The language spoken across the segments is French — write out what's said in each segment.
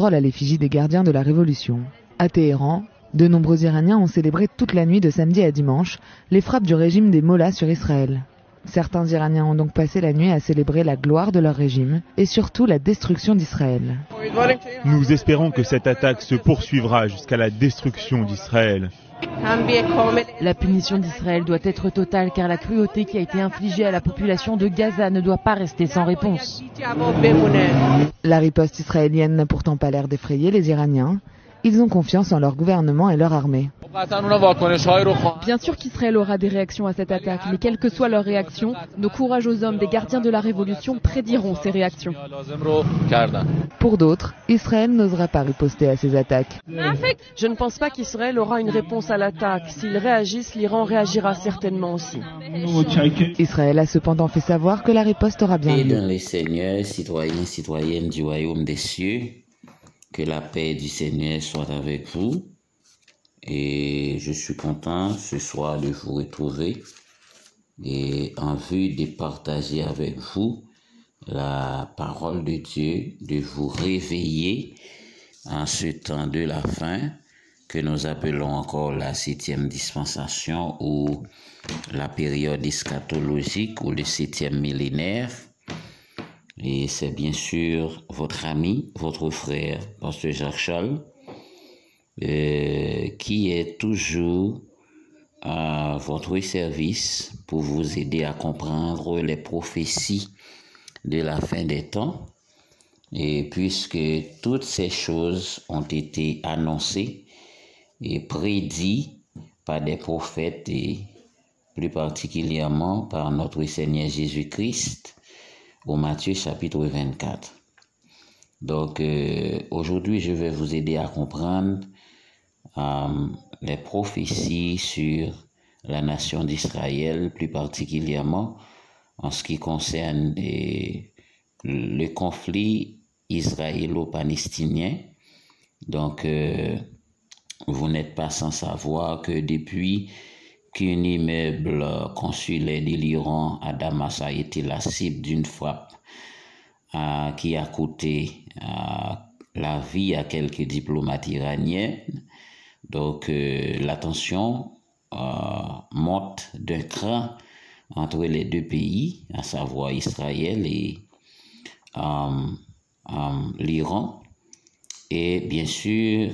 banderoles à l'effigie des gardiens de la Révolution. À Téhéran, de nombreux Iraniens ont célébré toute la nuit de samedi à dimanche les frappes du régime des Mollahs sur Israël. Certains Iraniens ont donc passé la nuit à célébrer la gloire de leur régime et surtout la destruction d'Israël. Nous espérons que cette attaque se poursuivra jusqu'à la destruction d'Israël. La punition d'Israël doit être totale car la cruauté qui a été infligée à la population de Gaza ne doit pas rester sans réponse. La riposte israélienne n'a pourtant pas l'air d'effrayer les Iraniens. Ils ont confiance en leur gouvernement et leur armée. Bien sûr qu'Israël aura des réactions à cette attaque, mais quelle que soit leur réaction, nos courageux hommes des gardiens de la Révolution prédiront ces réactions. Pour d'autres, Israël n'osera pas riposter à ces attaques. Je ne pense pas qu'Israël aura une réponse à l'attaque. S'ils réagissent, l'Iran réagira certainement aussi. Israël a cependant fait savoir que la riposte aura bien lieu. Dans les seigneurs, citoyens, citoyennes du royaume des cieux, que la paix du Seigneur soit avec vous. Et je suis content ce soir de vous retrouver et en vue de partager avec vous la parole de Dieu, de vous réveiller en ce temps de la fin que nous appelons encore la 7e dispensation ou la période eschatologique ou le 7e millénaire. Et c'est bien sûr votre ami, votre frère, Pasteur Jacques Charles, qui est toujours à votre service pour vous aider à comprendre les prophéties de la fin des temps. Et puisque toutes ces choses ont été annoncées et prédites par des prophètes et plus particulièrement par notre Seigneur Jésus-Christ, au Matthieu chapitre 24. Donc aujourd'hui, je vais vous aider à comprendre les prophéties sur la nation d'Israël, plus particulièrement en ce qui concerne le conflit israélo-palestinien. Donc vous n'êtes pas sans savoir que depuis qu'un immeuble consulaire de l'Iran à Damas a été la cible d'une frappe qui a coûté la vie à quelques diplomates iraniens. Donc la tension monte d'un cran entre les deux pays, à savoir Israël et l'Iran. Et bien sûr,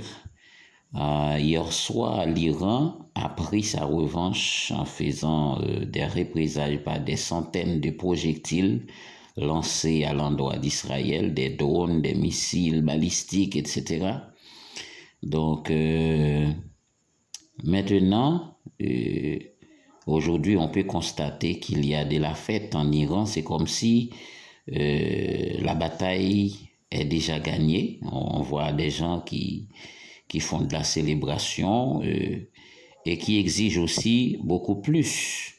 hier soir, l'Iran a pris sa revanche en faisant des représailles par des centaines de projectiles lancés à l'endroit d'Israël, des drones, des missiles balistiques, etc. Donc, maintenant, aujourd'hui, on peut constater qu'il y a de la fête en Iran. C'est comme si la bataille est déjà gagnée. On voit des gens qui font de la célébration et qui exigent aussi beaucoup plus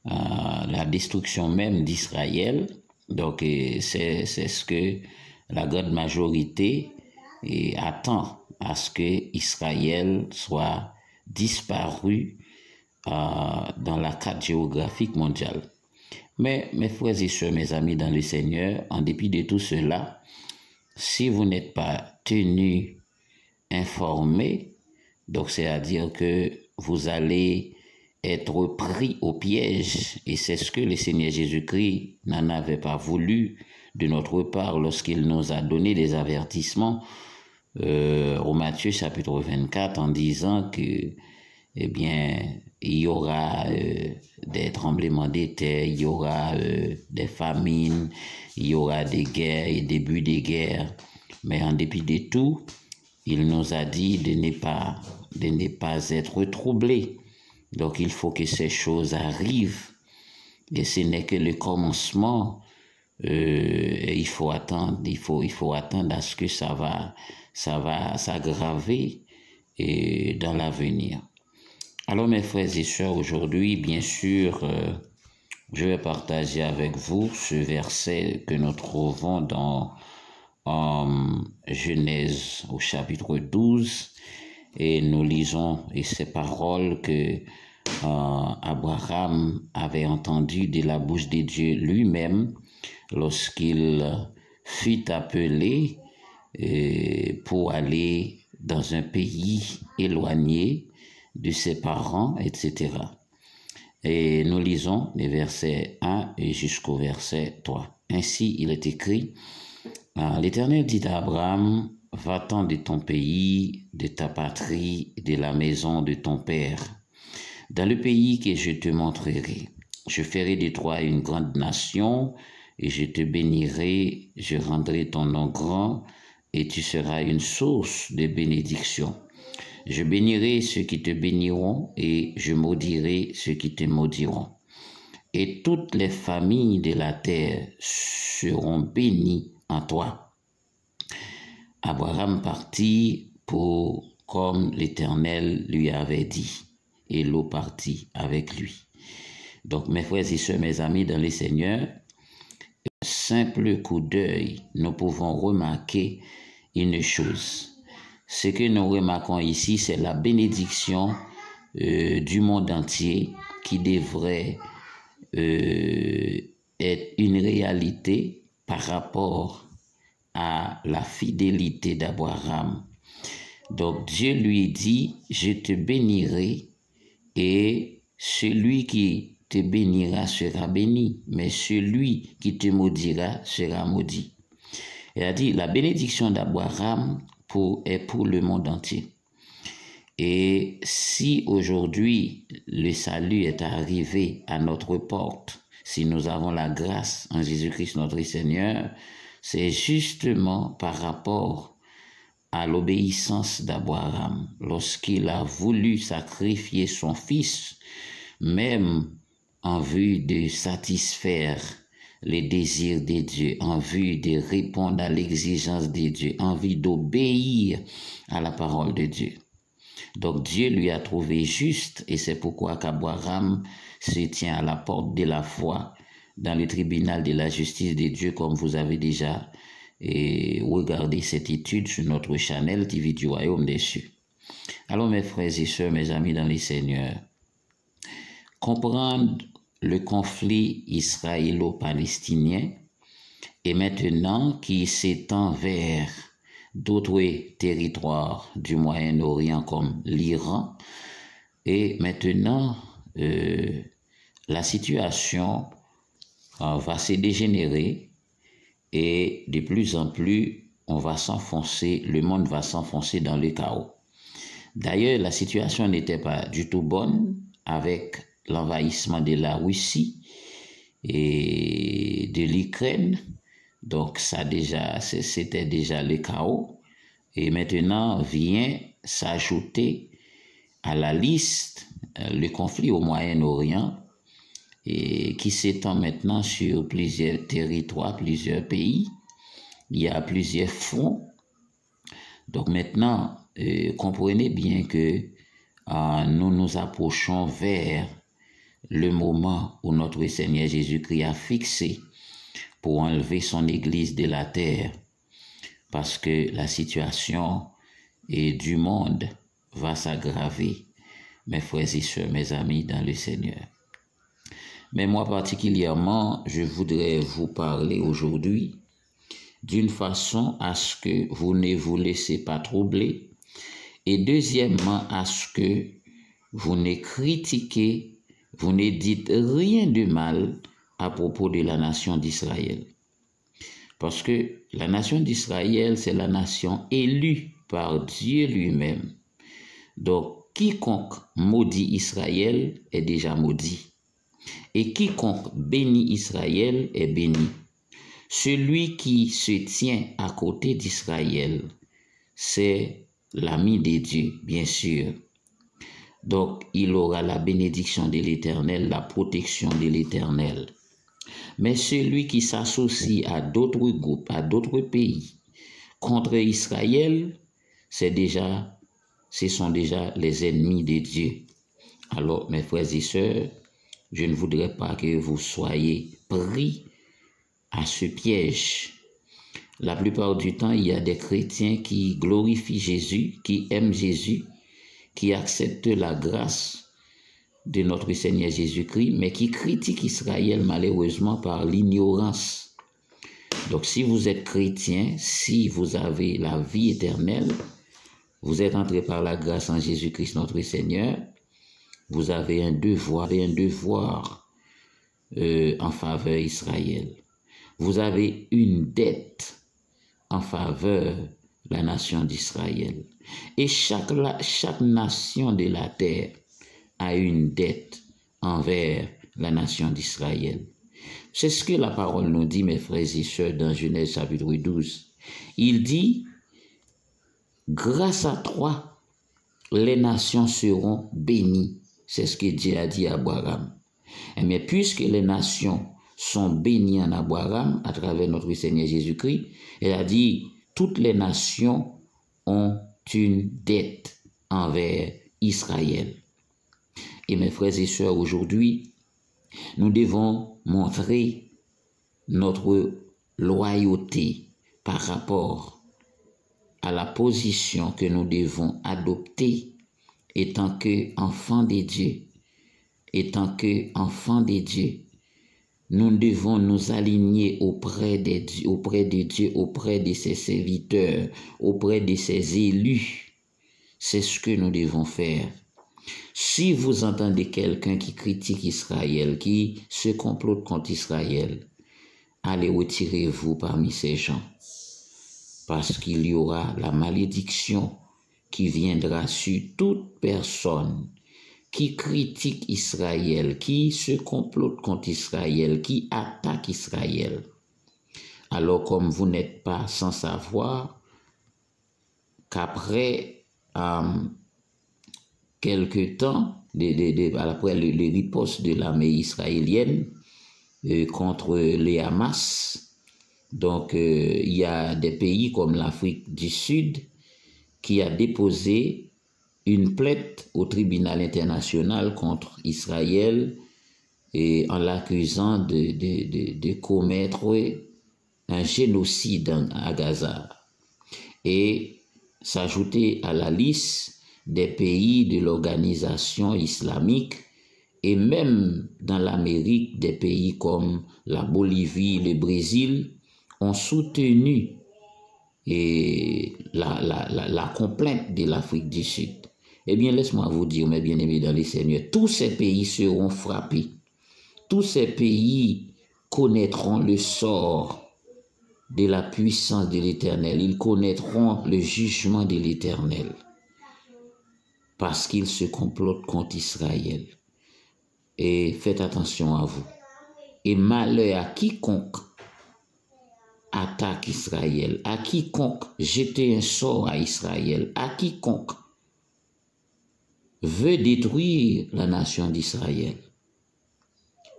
la destruction même d'Israël. Donc, c'est ce que la grande majorité attend, à ce que Israël soit disparu dans la carte géographique mondiale. Mais mes frères et sœurs, mes amis dans le Seigneur, en dépit de tout cela, si vous n'êtes pas tenus informés, donc c'est-à-dire que vous allez être pris au piège, et c'est ce que le Seigneur Jésus-Christ n'en avait pas voulu de notre part lorsqu'il nous a donné des avertissements au Matthieu chapitre 24 en disant que eh bien, il y aura des tremblements de terre, il y aura des famines, il y aura des guerres et début des guerres. Mais en dépit de tout, il nous a dit de ne pas être troublés. Donc il faut que ces choses arrivent. Et ce n'est que le commencement. Il faut attendre à ce que ça va s'aggraver dans l'avenir. Alors mes frères et sœurs, aujourd'hui, bien sûr, je vais partager avec vous ce verset que nous trouvons dans Genèse au chapitre 12, et nous lisons ces paroles que Abraham avait entendues de la bouche de Dieu lui-même lorsqu'il fut appelé pour aller dans un pays éloigné de ses parents, etc. Et nous lisons les versets 1 jusqu'au verset 3. Ainsi, il est écrit, l'Éternel dit à Abraham, va-t'en de ton pays, de ta patrie, de la maison de ton père, dans le pays que je te montrerai. Je ferai de toi une grande nation, et je te bénirai, je rendrai ton nom grand, et tu seras une source de bénédiction. Je bénirai ceux qui te béniront, et je maudirai ceux qui te maudiront. Et toutes les familles de la terre seront bénies en toi. Abraham partit comme l'Éternel lui avait dit, et Lot partit avec lui. Donc, mes frères et sœurs, mes amis dans le Seigneur, un simple coup d'œil, nous pouvons remarquer une chose. Ce que nous remarquons ici, c'est la bénédiction du monde entier qui devrait être une réalité par rapport à la fidélité d'Abraham. Donc Dieu lui dit, je te bénirai et celui qui te bénira sera béni, mais celui qui te maudira sera maudit. Il a dit, la bénédiction d'Abraham est pour le monde entier. Et si aujourd'hui le salut est arrivé à notre porte, si nous avons la grâce en Jésus-Christ notre Seigneur, c'est justement par rapport à l'obéissance d'Abraham, lorsqu'il a voulu sacrifier son fils, même en vue de satisfaire les désirs de Dieu, en vue de répondre à l'exigence de Dieu, en vue d'obéir à la parole de Dieu. Donc Dieu lui a trouvé juste, et c'est pourquoi qu'Abraham se tient à la porte de la foi dans le tribunal de la justice de Dieu, comme vous avez déjà regardé cette étude sur notre channel TV du Royaume des Cieux. Alors mes frères et sœurs, mes amis dans les Seigneurs, comprendre le conflit israélo-palestinien et maintenant qui s'étend vers d'autres territoires du Moyen-Orient comme l'Iran, et maintenant la situation va se dégénérer et de plus en plus le monde va s'enfoncer dans le chaos. D'ailleurs, la situation n'était pas du tout bonne avec l'envahissement de la Russie et de l'Ukraine. Donc c'était déjà le chaos. Et maintenant vient s'ajouter à la liste le conflit au Moyen-Orient et qui s'étend maintenant sur plusieurs territoires, plusieurs pays. Il y a plusieurs fronts. Donc maintenant, comprenez bien que nous nous approchons vers le moment où notre Seigneur Jésus-Christ a fixé pour enlever son Église de la terre, parce que la situation du monde va s'aggraver, mes frères et sœurs, mes amis dans le Seigneur. Mais moi particulièrement, je voudrais vous parler aujourd'hui d'une façon à ce que vous ne vous laissez pas troubler, et deuxièmement à ce que vous ne critiquez, vous ne dites rien de mal à propos de la nation d'Israël. Parce que la nation d'Israël, c'est la nation élue par Dieu lui-même. Donc, quiconque maudit Israël est déjà maudit. Et quiconque bénit Israël est béni. Celui qui se tient à côté d'Israël, c'est l'ami de Dieu, bien sûr. Donc, il aura la bénédiction de l'Éternel, la protection de l'Éternel. Mais celui qui s'associe à d'autres groupes, à d'autres pays, contre Israël, ce sont déjà les ennemis de Dieu. Alors, mes frères et sœurs, je ne voudrais pas que vous soyez pris à ce piège. La plupart du temps, il y a des chrétiens qui glorifient Jésus, qui aiment Jésus, qui acceptent la grâce de notre Seigneur Jésus-Christ, mais qui critiquent Israël malheureusement par l'ignorance Donc si vous êtes chrétien, si vous avez la vie éternelle, vous êtes entré par la grâce en Jésus-Christ notre Seigneur, vous avez un devoir en faveur d'Israël. Vous avez une dette en faveur de la nation d'Israël. Et chaque nation de la terre a une dette envers la nation d'Israël. C'est ce que la parole nous dit, mes frères et sœurs, dans Genèse chapitre 12. Il dit, grâce à toi, les nations seront bénies. C'est ce que Dieu a dit à Abraham. Mais puisque les nations sont bénies en Abraham à travers notre Seigneur Jésus-Christ, il a dit, toutes les nations ont une dette envers Israël. Et mes frères et sœurs, aujourd'hui, nous devons montrer notre loyauté par rapport à la position que nous devons adopter étant qu'enfants de Dieu. Étant qu'enfants de Dieu, nous devons nous aligner auprès de Dieu, auprès de ses serviteurs, auprès de ses élus. C'est ce que nous devons faire. Si vous entendez quelqu'un qui critique Israël, qui se complote contre Israël, allez retirez-vous parmi ces gens. Parce qu'il y aura la malédiction qui viendra sur toute personne qui critique Israël, qui se complote contre Israël, qui attaque Israël. Alors comme vous n'êtes pas sans savoir qu'après quelque temps, après le riposte de l'armée israélienne contre les Hamas, donc il y a des pays comme l'Afrique du Sud qui a déposé une plainte au tribunal international contre Israël et en l'accusant de commettre un génocide à Gaza et s'ajouter à la liste des pays de l'organisation islamique et même dans l'Amérique, des pays comme la Bolivie, le Brésil ont soutenu la complainte de l'Afrique du Sud. Eh bien, laisse-moi vous dire, mes bien-aimés dans les Seigneurs, tous ces pays seront frappés. Tous ces pays connaîtront le sort de la puissance de l'Éternel. Ils connaîtront le jugement de l'Éternel. Parce qu'ils se complotent contre Israël. Et faites attention à vous. Et malheur à quiconque attaque Israël, à quiconque jette un sort à Israël, à quiconque veut détruire la nation d'Israël.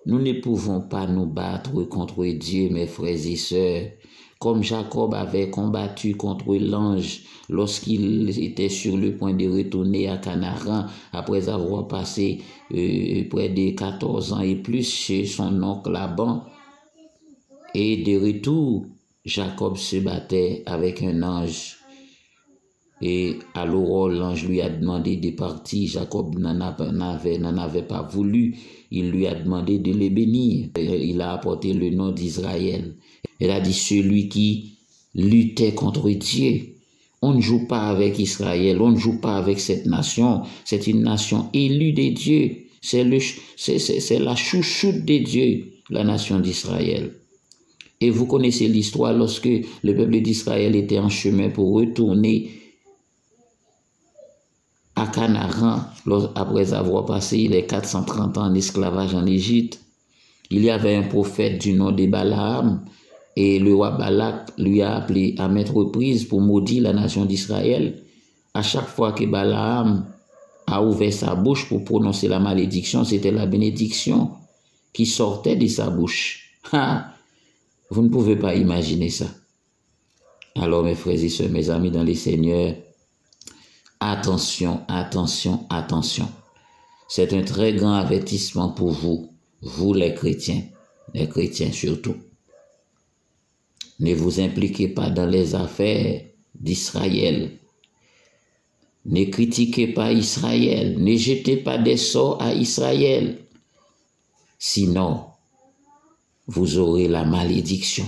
Nous ne pouvons pas nous battre contre Dieu, mes frères et sœurs, comme Jacob avait combattu contre l'ange lorsqu'il était sur le point de retourner à Canaan après avoir passé près de 14 ans et plus chez son oncle Laban. Et de retour, Jacob se battait avec un ange. Et à l'aurore, l'ange lui a demandé de partir. Jacob n'en avait pas voulu. Il lui a demandé de les bénir. Il a apporté le nom d'Israël. Il a dit, celui qui luttait contre Dieu. On ne joue pas avec Israël, on ne joue pas avec cette nation. C'est une nation élue de Dieu. C'est la chouchoute de Dieu, la nation d'Israël. Et vous connaissez l'histoire lorsque le peuple d'Israël était en chemin pour retourner à Canaan, après avoir passé les 430 ans d'esclavage en Égypte. Il y avait un prophète du nom de Balaam, et le roi Balak lui a appelé à maintes reprises pour maudire la nation d'Israël. À chaque fois que Balaam a ouvert sa bouche pour prononcer la malédiction, c'était la bénédiction qui sortait de sa bouche. Vous ne pouvez pas imaginer ça. Alors mes frères et sœurs, mes amis dans les Seigneurs, attention, attention, attention. C'est un très grand avertissement pour vous, les chrétiens surtout. Ne vous impliquez pas dans les affaires d'Israël. Ne critiquez pas Israël. Ne jetez pas des sorts à Israël. Sinon, vous aurez la malédiction.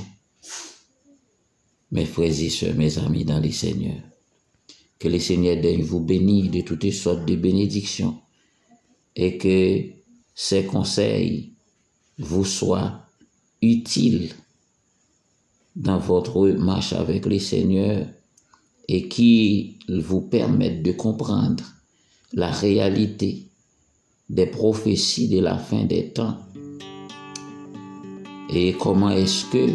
mes frères et sœurs, mes amis dans les Seigneurs. Que le Seigneur daigne vous bénir de toutes sortes de bénédictions et que ces conseils vous soient utiles dans votre marche avec le Seigneur et qui vous permettent de comprendre la réalité des prophéties de la fin des temps et comment est-ce que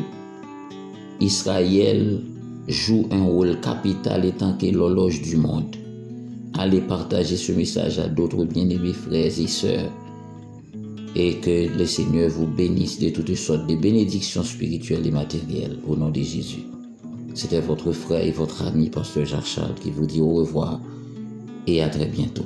Israël joue un rôle capital étant que l'horloge du monde. Allez partager ce message à d'autres bien-aimés frères et sœurs et que le Seigneur vous bénisse de toutes sortes de bénédictions spirituelles et matérielles au nom de Jésus. C'était votre frère et votre ami, pasteur Jacques Charles, qui vous dit au revoir et à très bientôt.